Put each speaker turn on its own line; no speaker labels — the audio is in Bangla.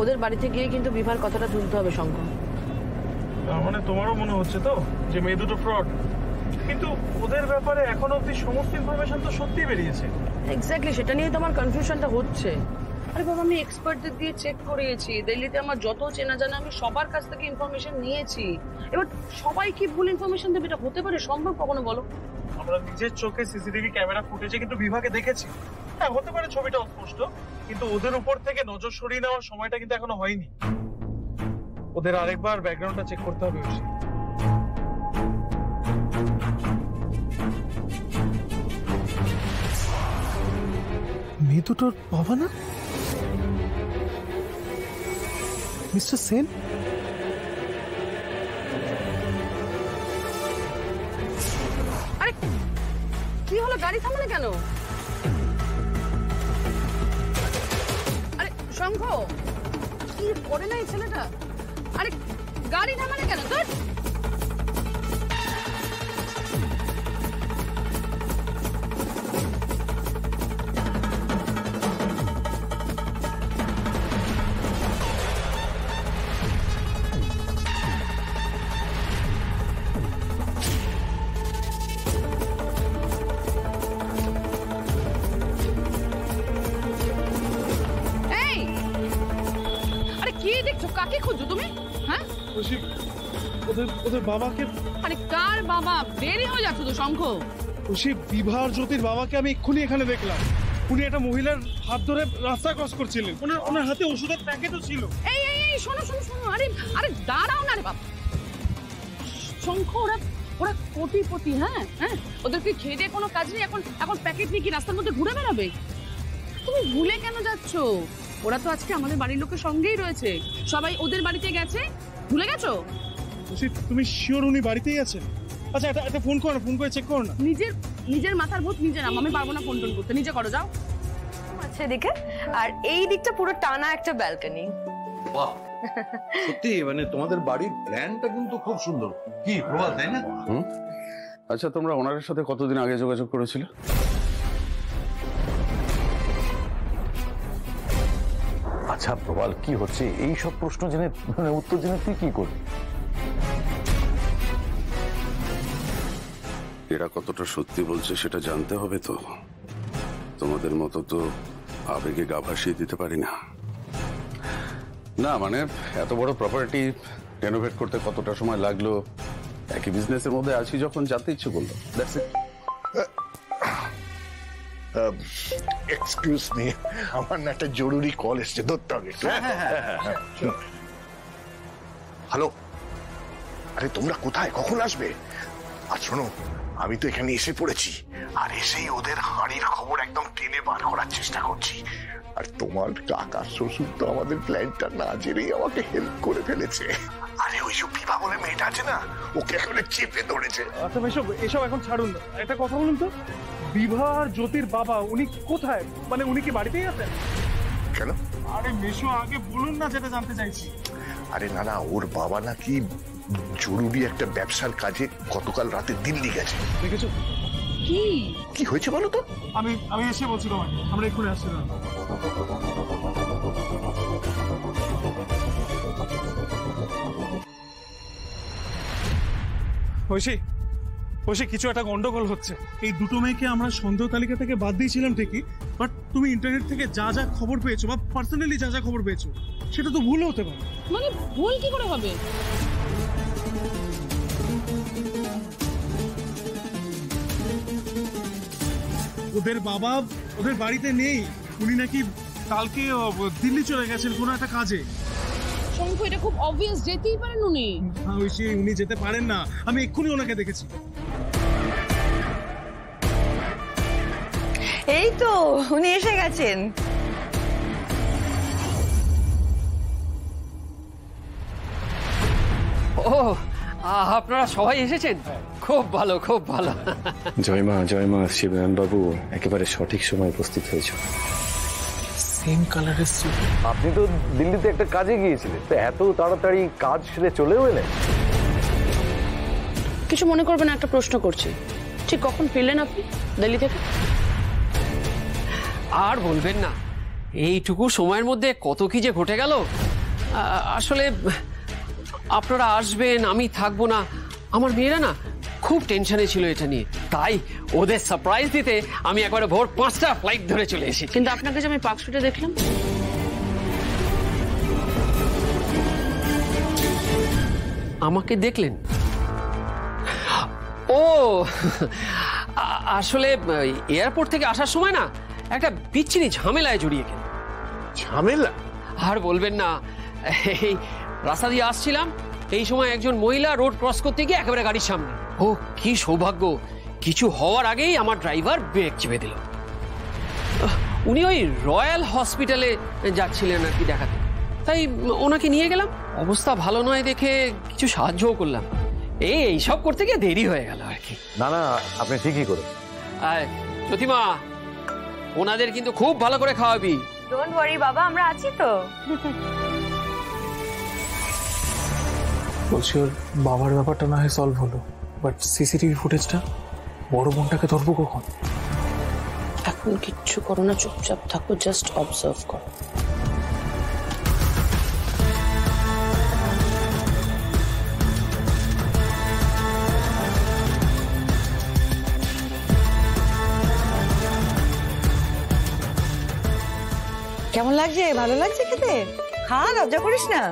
ওদের বাড়িতে গিয়ে কিন্তু বিভার কথাটা তুলতে হবে শঙ্খ।
মানে তোমারও মনে হচ্ছে তো যে মেয়ে দুটো ফ্রড? কিন্তু ওদের ব্যাপারে এখনো অব্দি সমস্ত ইনফরমেশন তো সত্যি বেরিয়েছে।
এক্স্যাক্টলি, সেটা নিয়ে তো আমার কনফিউশনটা হচ্ছে। আরে বাবা, আমি এক্সপার্টদের দিয়ে চেক করিয়েছি, দিল্লিতে আমার যত চেনা জানা আমি সবার কাছ থেকে ইনফরমেশন নিয়েছি। এবার সবাই কি ভুল ইনফরমেশন দেবে? এটা হতে পারে সম্ভব কখনো বলো?
আমরা নিজের চোখে সিসিটিভি ক্যামেরা ফুটেজে কিন্তু বিভাগে দেখেছি। হ্যাঁ, হতে পারে ছবিটা অস্পষ্ট, কিন্তু ওদের উপর থেকে নজর সরিয়ে নেওয়ার সময়টা কিন্তু এখনো হয়নি। ওদের আরেকবার ব্যাকগ্রাউন্ডটা চেক করতে হবে।
মেয়ে দুটোর বাবা না মিস্টার সেন?
আরে কি হলো, গাড়ি থামালে কেন? আরে শঙ্খ, কি করে না এই ছেলেটা? আরে গাড়ি থামালে কেন? তোর কাকে খুঁজছো তুমি? হ্যাঁ,
ওদের বাবাকে।
আরে কার বাবা? দেরি হয়ে যাচ্ছে তো শঙ্খ।
বিভার জ্যোতির বাবাকে আমি এক্ষুনি এখানে দেখলাম। উনি একটা মহিলার হাত ধরে রাস্তা ক্রস করছিলেন। ওনার হাতে ওষুধের প্যাকেটও ছিল।
এই এই এই শোনো শোনো শোনো, আরে আরে দাঁড়াও না রে বাবা। শঙ্খ, ওরা কোটিপতি। হ্যাঁ হ্যাঁ, ওদেরকে খেয়ে দিয়ে কোনো কাজ নেই। এখন প্যাকেট নিয়ে কি রাস্তার মধ্যে ঘুরে বেড়াবে? তুমি ভুলে কেন যাচ্ছো? ওরা তো আজকে আমাদের বাড়ির লোকের সঙ্গেই রয়েছে, সবাই ওদের বাড়িতে গেছে। ভুলে গেছো?
তুমি শিওর উনি বাড়িতেই আছেন? আচ্ছা, একটা ফোন করো, ফোন করে চেক করো না।
নিজের মাথার ভূত নিজে নাম, আমি পারবো না ফোন টোন করতে। নিজে করো, যাও।
আচ্ছা, এদিকে আর এই দিকটা পুরো টানা একটা ব্যালকনি।
বাহ, সত্যি মানে তোমাদের বাড়ির প্ল্যানটা কিন্তু খুব সুন্দর। কি প্রভাত, তাই না?
আচ্ছা, তোমরা ওনারের সাথে কতদিন আগে যোগাযোগ করেছিলে?
আচ্ছা প্রবাল, কি হচ্ছে এই সব প্রশ্ন জেনে, মানে উত্তর জেনে তুই কি করবি?
এরা কতটা সত্যি বলছে সেটা জানতে হবে তো। তোমাদের মতো তো আবেগে গা ভাসিয়ে দিতে পারি না। না মানে এত বড় প্রপার্টি রেনোভেট করতে কতটা সময় লাগলো, একই বিজনেসের মধ্যে আছি যখন জানতে ইচ্ছে করলো। That's it.
এক্সকিউজ মি, আমার না একটা জরুরি কল এসছে, ধরতে হবে একটু। হ্যালো, আরে তোমরা কোথায়, কখন আসবে? আর শোনো, আমি তো এখানে এসে পড়েছি, আর এসেই ওদের হাঁড়ির খবর একদম টেনে বার করার চেষ্টা করছি। আর তোমার কাকা শ্বশুর তো আমাদের প্ল্যানটা না জেনেই আমাকে হেল্প করে ফেলেছে। আরে ওই সব বিভা বলে মেয়েটা আছে না, ওকে এখন চেপে ধরেছে।
আচ্ছা এসব এখন ছাড়ুন। একটা কথা বলুন তো, বিভা আর জ্যোতির বাবা উনি কোথায়? মানে উনি কি বাড়িতেই আছেন?
কেন?
আরে মেশো, আগে বলুন না, যেটা জানতে চাইছি।
আরে না না, ওর বাবা নাকি জরুরি একটা ব্যবসার কাজে গতকাল রাতে দিল্লি গেছে।
দেখেছো
কি
কি হয়েছে বলো তো?
আমি এসে বলছি তোমাকে, আমরা এক্ষুনি আসছি না। ঐশী, কিছু একটা গন্ডগোল হচ্ছে। এই দুটো মেয়েকে আমরা সন্দেহ তালিকা থেকে বাদ দিয়েছিলাম ঠিকই, বাট তুমি ইন্টারনেট থেকে যা যা খবর পেয়েছো বা পার্সোনালি যা যা খবর পেয়েছো সেটা তো ভুল হতে পারে।
মানে ভুল কি করে হবে?
ওদের বাবা ওদের বাড়িতে নেই। উনি নাকি কালকে দিল্লি চলে গেছেন কোনো একটা কাজে।
শঙ্খ, এটা খুব অবভিয়াস, যেতেই পারেন উনি।
হ্যাঁ ঐশী, উনি যেতে পারেন না, আমি এক্ষুনি ওনাকে দেখেছি।
এই তো উনি এসে গেছেন।
ও, আপনারা সবাই এসেছেন? খুব ভালো, খুব ভালো।
জয় মা শিবনারায়ণ বাবু, একেবারে সঠিক সময় উপস্থিত হয়েছে। সেম কালারের স্যুট।
আপনি তো দিল্লিতে একটা কাজে গিয়েছিলেন, তো এত তাড়াতাড়ি কাজ সেরে চলেও এলেন?
কিছু মনে করবেন, একটা প্রশ্ন করছি, ঠিক কখন ফিরলেন আপনি দিল্লি থেকে?
আর বলবেন না, এইটুকু সময়ের মধ্যে কত কি যে ঘটে গেল। আসলে আপনারা আসবেন, আমি থাকবো না, আমার মেয়েরা না খুব টেনশনে ছিল এটা নিয়ে, তাই ওদের সারপ্রাইজ দিতে আমি একবারে ভোর 5টা ফ্লাইট ধরে চলে এসেছি।
কিন্তু আপনাকে যে আমি পার্ক স্ট্রিটে দেখলাম,
আমাকে দেখলেন? ও আসলে এয়ারপোর্ট থেকে আসার সময় না একটা বিচ্ছিরি ঝামেলায় জড়িয়ে গেল।
ঝামেলা?
আর বলবেন না, এই রাস্তা দিয়ে আসছিলাম, এই সময় একজন মহিলা রোড ক্রস করতে গিয়ে একেবারে গাড়ির সামনে। ও কি সৌভাগ্য, কিছু হওয়ার আগেই আমার ড্রাইভার ব্রেক চেপে দিল। উনি ওই রয়্যাল হসপিটালে যাচ্ছিলেন আর কি দেখাতে, তাই ওনাকে নিয়ে গেলাম। অবস্থা ভালো নয় দেখে কিছু সাহায্যও করলাম। এইসব করতে গিয়ে দেরি হয়ে গেল আর কি।
না না, আপনি ঠিকই করে।
আর প্রতিমা, ওনাদের কিন্তু খুব ভালো করে খাওয়াবি।
ডোন্ট ওয়ারি বাবা, আমরা আছি তো।
বলছি ওর বাবার ব্যাপারটা না হয় সলভ হলো, বাট সিসিটিভি ফুটেজটা বড় বোনটাকে ধরবো কখন?
এখন কিচ্ছু করো না, চুপচাপ থাকো, জাস্ট অবজার্ভ করো।
কেমন লাগছে? ভালো লাগছে খেতে? খা, লজ্জা করিস না।